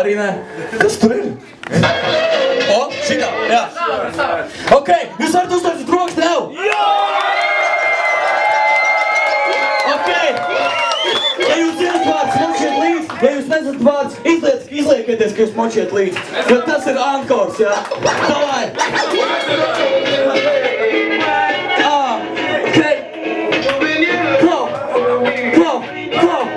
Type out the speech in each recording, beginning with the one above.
Arī nē. Kas tur ir? O, šitā, jā. Ok, jūs varat uztaisīt rokas tev? Jā! Ok. Ja jūs zināt vārds, močiet līdz. Ja jūs nezināt vārds, izliekieties, ka jūs močiet līdz. Jo tas ir ankors, jā. Davai. Ok. Klau. Klau. Klau.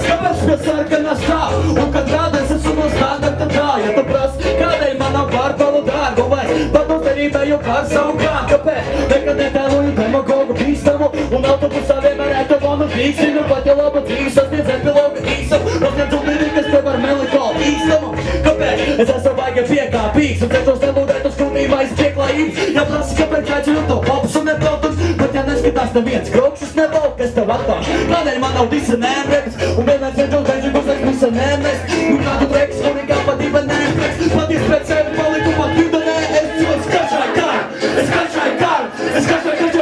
Kāpēc pie sarkanā stāv? Un kad rādēs esmu no standarta tad tā. Ja tu prasi, kādēļ man nav pārbalu dārgu vai pat uzdarībēju par savu krānu? Kāpēc? Nekad netēloju demagogu bīstamu un autobusā vienmēr etalonu bīksinu. Pat ja labu dzīvi sasniedz epilogu īsamu, nosniedzu lirikas tev ar melikolu īstamu. Kāpēc? Es esmu baigi piekāpīgs un cenšos nelūdēt uz skumībā iz pieklājības. Ja prasi, kāpēc aicinu to popus un neprotams, pat ja neskatās neviens krokšus nebalk, kas tev attāš. Kādēļ man nav disanēm reps un vienmēr cenšos beidžu aiz disanēm es. Nu kādu treks un nekā patība nēmpreks, paties pēc sevi paliku pat jūdanē. Es skačāju karu, es skačāju karu, es skačāju karu.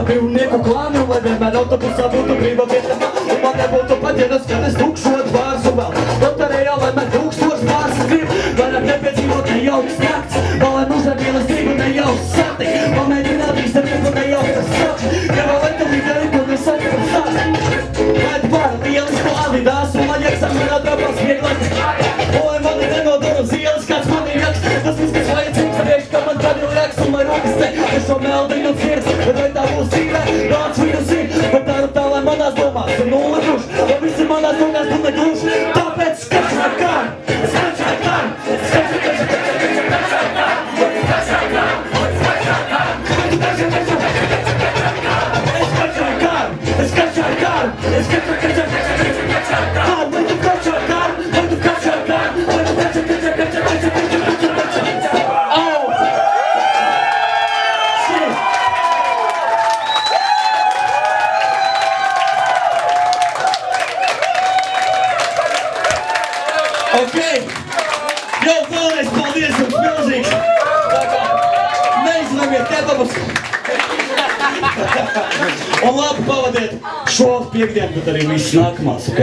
Brīvnieku klānu, lai vienmēr autobusā būtu brīva vieta. Un man nebūtu paģeras, kad es tukšot vārsu vēl. Loterijā, lai man tūkstoši vārsu grib. Vairāk nepiedzīvot nejauks nakts, vēl lai mūžē mīlestību nejauks sati. Pamēģināt īstenību nejauks sati. Ja vēl laikam līderi, ko nesaka par sati. Lai tu pāri lielisku Adidas, un lai eksamena drapās vieglāk. Un lai mani nenodara uz ielas, kāds mani jaks. Tas viss, kas vajadzīgs, priekš, ka man tad ir jaks. Un lai rokas te, es šo meldiņu sirds. Bet vai tā būs dzīvē, nāc viņu zina. Bet daru tā, lai manās domās ir nulle duš. Lai visi manās domās tu negluš. Tāpēc skačāju karu, skačāju karu, skačāju karu, skačāju karu, skačāju karu, skačāju karu, skačāju karu. Ok, jau vēlreiz paldies jums milzīgs. Tā kā neizlemiet kebabus. Un labi pavadiet šo piekdienu, bet arī viss nākamās, ok?